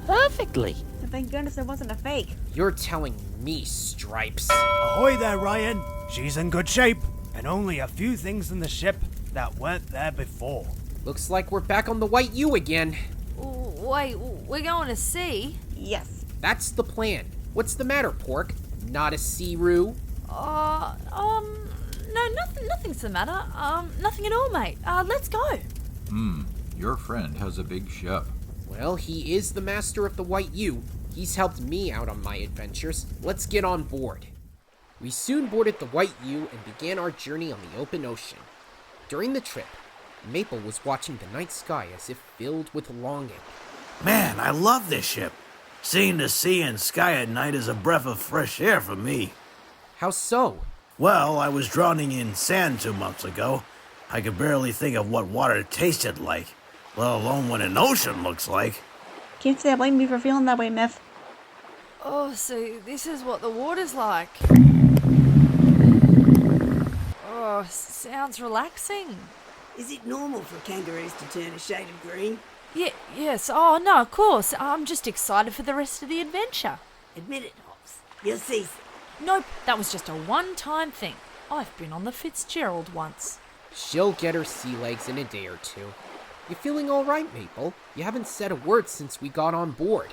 perfectly. Thank goodness it wasn't a fake. You're telling me, Stripes. Ahoy there, Ryan. She's in good shape, and only a few things in the ship that weren't there before. Looks like we're back on the White U again. Wait, we're going to sea? Yes. That's the plan. What's the matter, Pork? Not a sea-roo? No, nothing's the matter. Nothing at all, mate. Let's go. Your friend has a big ship. Well, he is the master of the White U. He's helped me out on my adventures. Let's get on board. We soon boarded the White U and began our journey on the open ocean. During the trip, Maple was watching the night sky as if filled with longing. Man, I love this ship. Seeing the sea and sky at night is a breath of fresh air for me. How so? Well, I was drowning in sand 2 months ago. I could barely think of what water tasted like, let alone what an ocean looks like. Can't say I blame you for feeling that way, Myth. Oh, so this is what the water's like. Oh, sounds relaxing. Is it normal for kangaroos to turn a shade of green? Yes. Oh, no, of course. I'm just excited for the rest of the adventure. Admit it, Hobbs. You'll see. Nope, that was just a one-time thing. I've been on the Fitzgerald once. She'll get her sea legs in a day or two. You feeling all right, Maple? You haven't said a word since we got on board.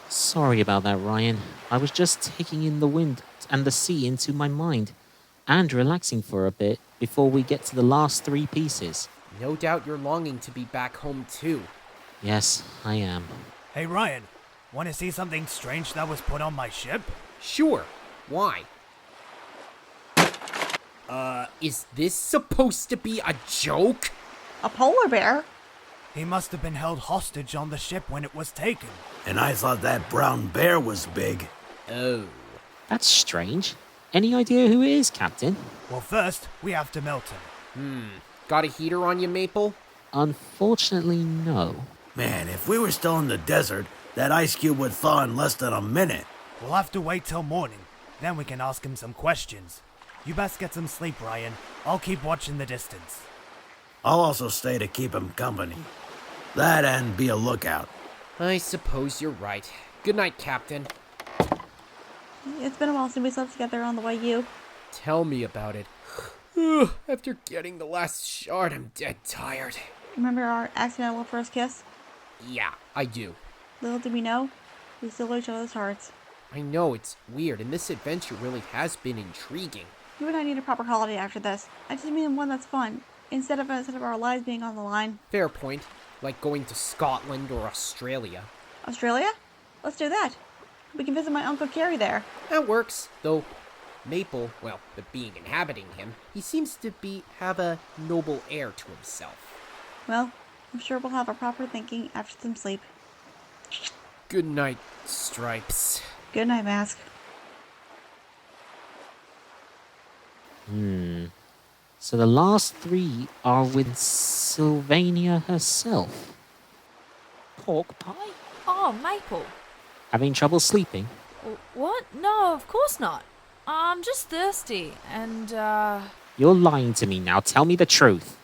Sorry about that, Ryan. I was just taking in the wind and the sea into my mind, and relaxing for a bit before we get to the last 3 pieces. No doubt you're longing to be back home too. Yes, I am. Hey Ryan, want to see something strange that was put on my ship? Sure. Why? Is this supposed to be a joke? A polar bear? He must have been held hostage on the ship when it was taken. And I thought that brown bear was big. Oh. That's strange. Any idea who it is, Captain? Well, first, we have to melt him. Got a heater on you, Maple? Unfortunately, no. Man, if we were still in the desert, that ice cube would thaw in less than a minute. We'll have to wait till morning. Then we can ask him some questions. You best get some sleep, Ryan. I'll keep watching the distance. I'll also stay to keep him company. That and be a lookout. I suppose you're right. Good night, Captain. It's been a while since we slept together on the White U. Tell me about it. After getting the last shard, I'm dead tired. Remember our accidental first kiss? Yeah, I do. Little did we know, we still each other's hearts. I know, it's weird, and this adventure really has been intriguing. You and I need a proper holiday after this. I just mean one that's fun, instead of our lives being on the line. Fair point. Like going to Scotland or Australia. Australia? Let's do that. We can visit my Uncle Carrie there. That works, though Maple, well, the being inhabiting him, he seems to have a noble air to himself. Well, I'm sure we'll have our proper thinking after some sleep. Good night, Stripes. Good night, Mask. So the last 3 are with Sylvania herself. Pork pie? Oh, Maple. Having trouble sleeping? What? No, of course not. I'm just thirsty, and, You're lying to me now. Tell me the truth.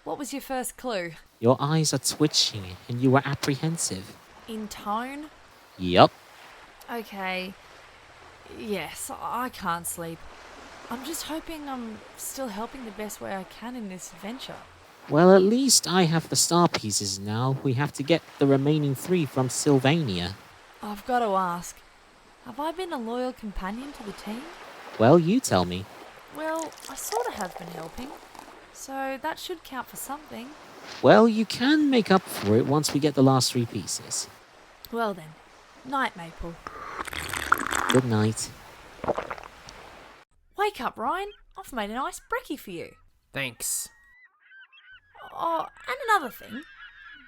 What was your first clue? Your eyes are twitching and you were apprehensive. In tone? Yup. Okay. Yes, I can't sleep. I'm just hoping I'm still helping the best way I can in this adventure. Well, at least I have the star pieces now. We have to get the remaining 3 from Sylvania. I've got to ask, have I been a loyal companion to the team? Well, you tell me. Well, I sort of have been helping, so that should count for something. Well, you can make up for it once we get the last 3 pieces. Well then, night, Maple. Good night. Wake up, Ryan. I've made a nice brekkie for you. Thanks. Oh, and another thing.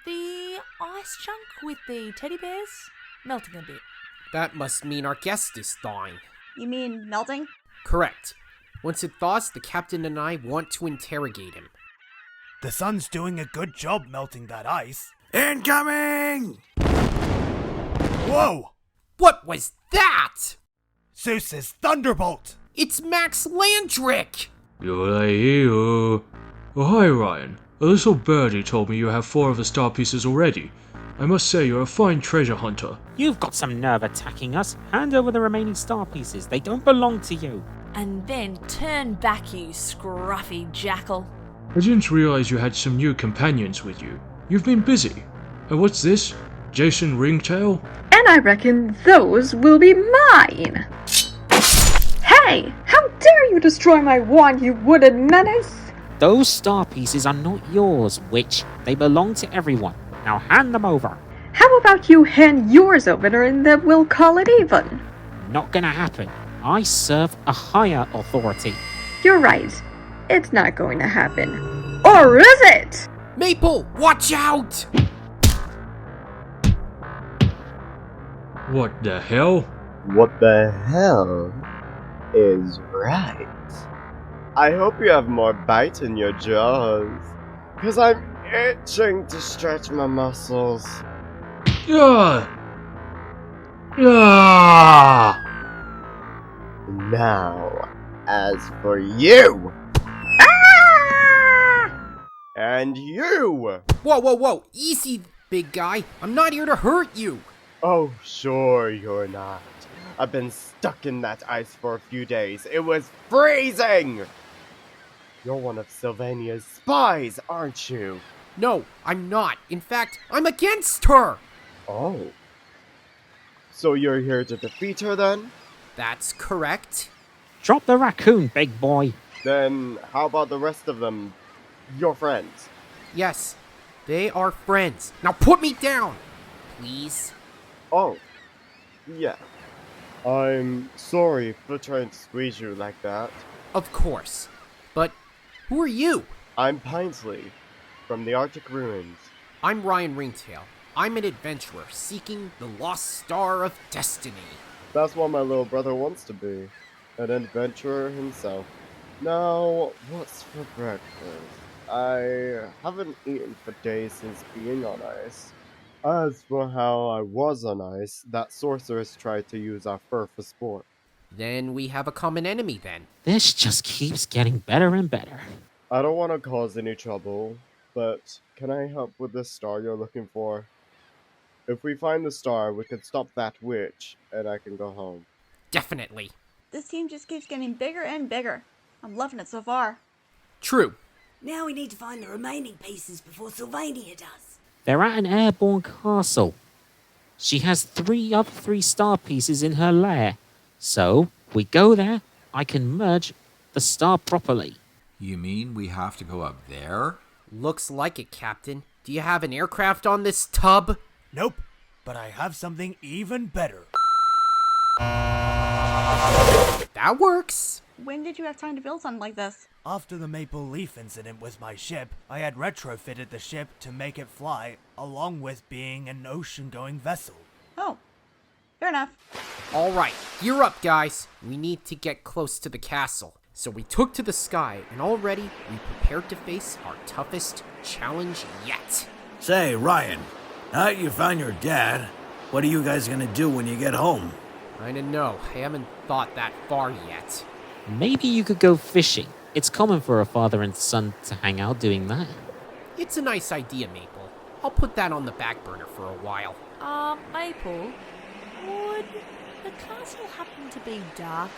The ice chunk with the teddy bears melting a bit. That must mean our guest is thawing. You mean melting? Correct. Once it thaws, the captain and I want to interrogate him. The sun's doing a good job melting that ice. Incoming! Whoa! What was that? Zeus's thunderbolt! It's Max Landrick! Oh, hi, Ryan. A little birdie told me you have 4 of the star pieces already. I must say you're a fine treasure hunter. You've got some nerve attacking us. Hand over the remaining star pieces. They don't belong to you. and then turn back, you scruffy jackal. I didn't realize you had some new companions with you. You've been busy. And what's this? Jason Ringtail? And I reckon those will be mine! Hey! How dare you destroy my wand, you wooden menace! Those star pieces are not yours, witch. They belong to everyone. Now hand them over. How about you hand yours over and then we'll call it even? Not gonna happen. I serve a higher authority. You're right. It's not going to happen. Or is it? Maple, watch out! What the hell? What the hell is right? I hope you have more bite in your jaws, cause I'm itching to stretch my muscles. Yeah. Yeah. Now, as for you! And you! Whoa, easy, big guy. I'm not here to hurt you. Oh, sure you're not. I've been stuck in that ice for a few days. It was freezing! You're one of Sylvania's spies, aren't you? No, I'm not. In fact, I'm against her. Oh. So you're here to defeat her then? That's correct. Drop the raccoon, big boy. Then how about the rest of them? Your friends? Yes, they are friends. Now put me down, please. Oh, yeah. I'm sorry for trying to squeeze you like that. Of course. But who are you? I'm Pinesley, from the Arctic Ruins. I'm Ryan Ringtail. I'm an adventurer seeking the lost star of destiny. That's what my little brother wants to be. An adventurer himself. Now, what's for breakfast? I haven't eaten for days since being on ice. As for how I was on ice, that sorceress tried to use our fur for sport. Then we have a common enemy then. This just keeps getting better and better. I don't want to cause any trouble, but can I help with this star you're looking for? If we find the star, we can stop that witch, and I can go home. Definitely. This team just keeps getting bigger and bigger. I'm loving it so far. True. Now we need to find the remaining pieces before Sylvania does. They're at an airborne castle. She has 3 of 3 star pieces in her lair. So, we go there, I can merge the star properly. You mean we have to go up there? Looks like it, Captain. Do you have an aircraft on this tub? Nope, but I have something even better. That works. When did you have time to build something like this? After the Maple Leaf incident with my ship, I had retrofitted the ship to make it fly, along with being an ocean-going vessel. Oh, fair enough. All right, gear up, guys. We need to get close to the castle. So we took to the sky, and already we prepared to face our toughest challenge yet. Say, Ryan, now that you found your dad, what are you guys gonna do when you get home? I don't know. I haven't thought that far yet. Maybe you could go fishing. It's common for a father and son to hang out doing that. It's a nice idea, Maple. I'll put that on the back burner for a while. Maple, would the castle happen to be dark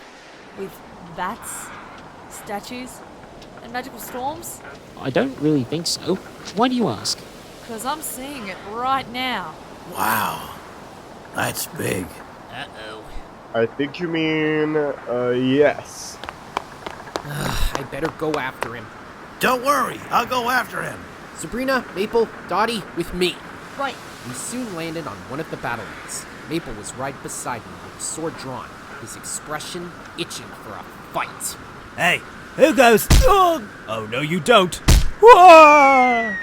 with bats, statues, and magical storms? I don't really think so. Why do you ask? Because I'm seeing it right now. Wow, that's big. Uh-oh. I think you mean, yes. I better go after him. Don't worry, I'll go after him. Sabrina, Maple, Dottie, with me. Right. We soon landed on one of the battlements. Maple was right beside me with sword drawn, his expression itching for a fight. Hey, who goes? Oh no, you don't. Whoa!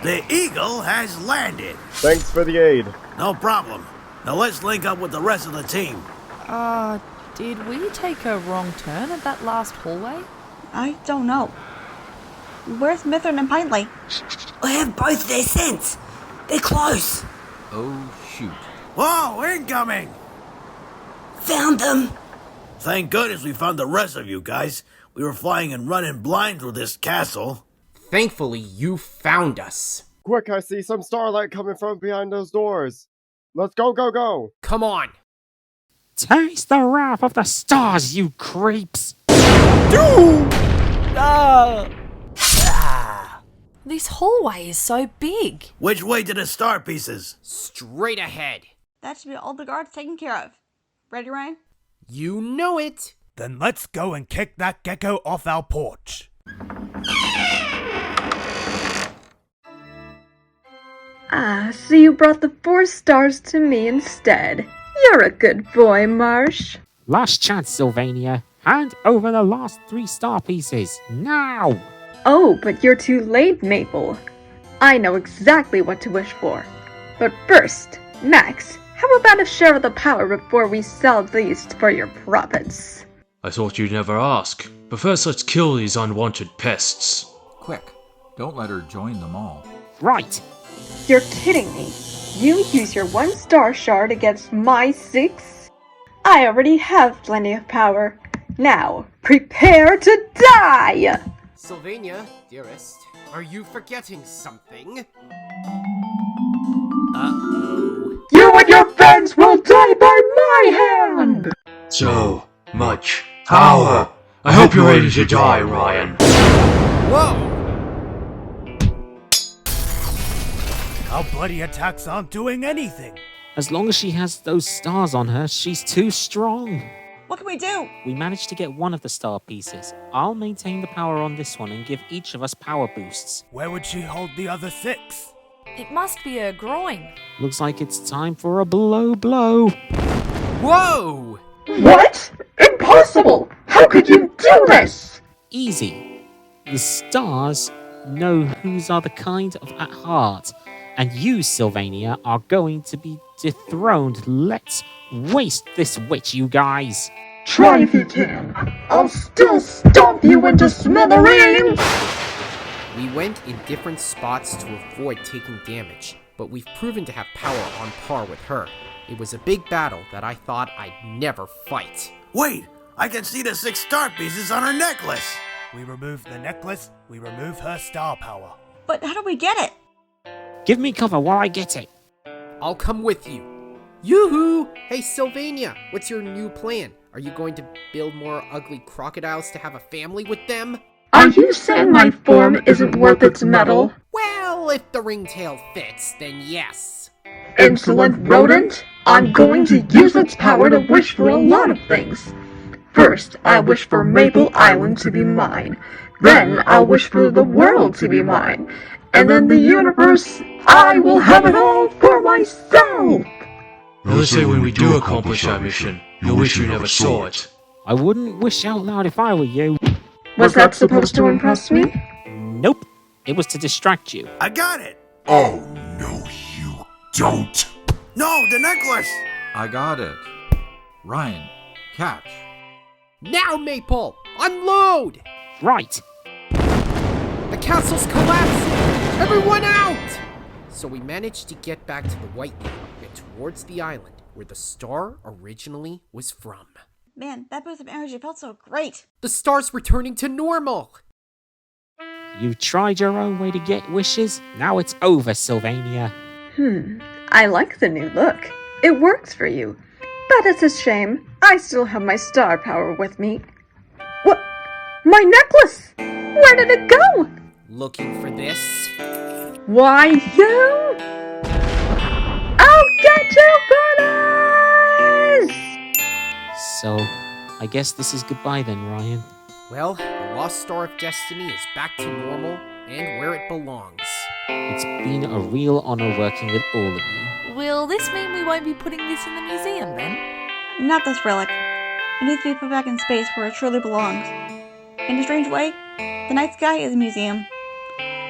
The eagle has landed. Thanks for the aid. No problem. Now let's link up with the rest of the team. Did we take a wrong turn at that last hallway? I don't know. Where's Mythrid and Pinely? I have both their scents. They're close. Oh, shoot. Whoa, incoming! Found them. Thank goodness we found the rest of you guys. We were flying and running blind through this castle. Thankfully, you found us. Quick, I see some starlight coming from behind those doors. Let's go, go, go. Come on. Taste the wrath of the stars, you creeps! This hallway is so big. Which way to the star pieces? Straight ahead. That should be all the guards taken care of. Ready, Ryan? You know it. Then let's go and kick that gecko off our porch. Ah, so you brought the 4 stars to me instead. You're a good boy, Marsh. Last chance, Sylvania. Hand over the last 3 star pieces, now! Oh, but you're too late, Maple. I know exactly what to wish for. But first, Max, how about a share of the power before we sell these for your profits? I thought you'd never ask. But first let's kill these unwanted pests. Quick, don't let her join them all. Right! You're kidding me. You use your 1 star shard against my 6? I already have plenty of power. Now, prepare to die! Sylvania, dearest, are you forgetting something? You and your friends will die by my hand! So much power. I hope you're ready to die, Ryan. Whoa! Our bloody attacks aren't doing anything. As long as she has those stars on her, she's too strong. What can we do? We managed to get 1 of the star pieces. I'll maintain the power on this one and give each of us power boosts. Where would she hold the other 6? It must be her groin. Looks like it's time for a blow. Whoa! What? Impossible! How could you do this? Easy. The stars know whose are the kind of at heart. And you, Sylvania, are going to be dethroned. Let's waste this witch, you guys. Try if you can. I'll still stomp you into smithereens! We went in different spots to avoid taking damage, but we've proven to have power on par with her. It was a big battle that I thought I'd never fight. Wait, I can see the 6 star pieces on her necklace. We remove the necklace, we remove her star power. But how do we get it? Give me cover while I get it. I'll come with you. Yoo-hoo! Hey, Sylvania, what's your new plan? Are you going to build more ugly crocodiles to have a family with them? Are you saying my form isn't worth its metal? Well, if the ringtail fits, then yes. Insolent rodent! I'm going to use its power to wish for a lot of things. First, I wish for Maple Island to be mine. Then, I'll wish for the world to be mine. And then the universe, I will have it all for myself! Let's say when we do accomplish our mission, you'll wish you never saw it. I wouldn't wish out loud if I were you. Was that supposed to impress me? Nope. It was to distract you. I got it. Oh, no, you don't. No, the necklace. I got it. Ryan, catch. Now, Maple! Unload! Right. The castle's collapsing! Everyone out! So we managed to get back to the White Moon and towards the island where the star originally was from. Man, that boost of energy felt so great. The star's returning to normal! You've tried your own way to get wishes. Now it's over, Sylvania. I like the new look. It works for you. But it's a shame. I still have my star power with me. What? My necklace! Where did it go? Looking for this? Why, you? I'll get you for this! So, I guess this is goodbye then, Ryan. Well, the Lost Star of Destiny is back to normal and where it belongs. It's been a real honor working with all of you. Will this mean we won't be putting this in the museum then? Not this relic. It needs to be put back in space where it truly belongs. In a strange way, the night sky is a museum.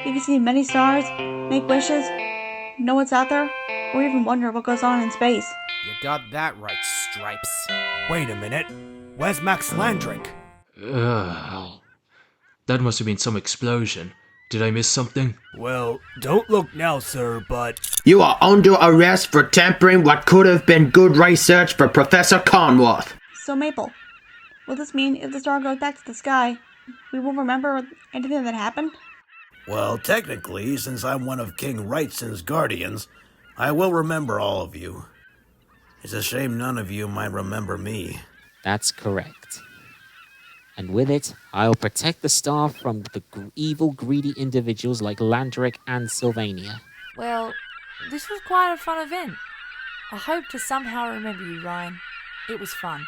You can see many stars, make wishes, know what's out there, or even wonder what goes on in space. You got that right, Stripes. Wait a minute. Where's Max Landrick? That must have been some explosion. Did I miss something? Well, don't look now, sir, but... You are under arrest for tampering what could have been good research for Professor Conworth. So, Maple, will this mean if the star goes back to the sky, we won't remember anything that happened? Well, technically, since I'm one of King Wrightson's guardians, I will remember all of you. It's a shame none of you might remember me. That's correct. And with it, I'll protect the star from the evil, greedy individuals like Landrick and Sylvania. Well, this was quite a fun event. I hope to somehow remember you, Ryan. It was fun.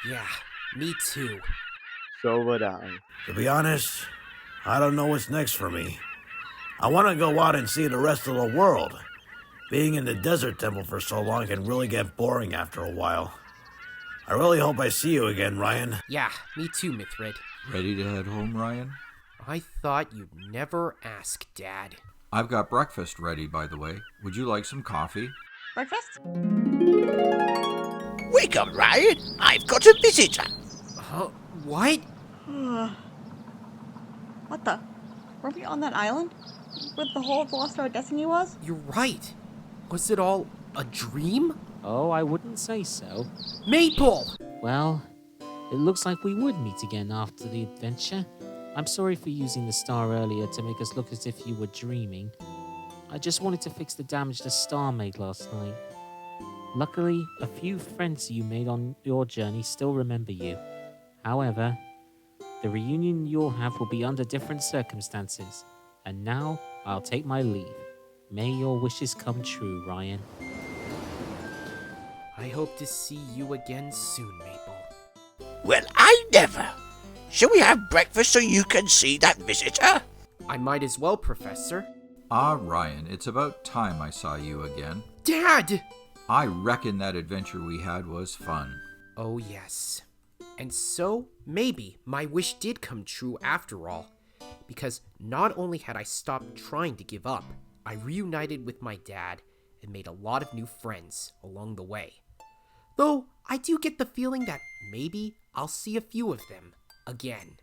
Yeah, me too. So would I. To be honest, I don't know what's next for me. I want to go out and see the rest of the world. Being in the desert temple for so long can really get boring after a while. I really hope I see you again, Ryan. Yeah, me too, Mythrid. Ready to head home, Ryan? I thought you'd never ask, Dad. I've got breakfast ready, by the way. Would you like some coffee? Breakfast? Wake up, Ryan. I've got a visitor. What? What the? Were we on that island? Where the whole of the Lost Star of Destiny was? You're right. Was it all a dream? Oh, I wouldn't say so. Maple! Well, it looks like we would meet again after the adventure. I'm sorry for using the star earlier to make us look as if you were dreaming. I just wanted to fix the damage the star made last night. Luckily, a few friends you made on your journey still remember you. However, the reunion you'll have will be under different circumstances. And now, I'll take my leave. May your wishes come true, Ryan. I hope to see you again soon, Maple. Well, I never. Shall we have breakfast so you can see that visitor? I might as well, Professor. Ryan, it's about time I saw you again. Dad! I reckon that adventure we had was fun. Oh, yes. And so, maybe my wish did come true after all. Because not only had I stopped trying to give up, I reunited with my dad and made a lot of new friends along the way. Though, I do get the feeling that maybe I'll see a few of them again.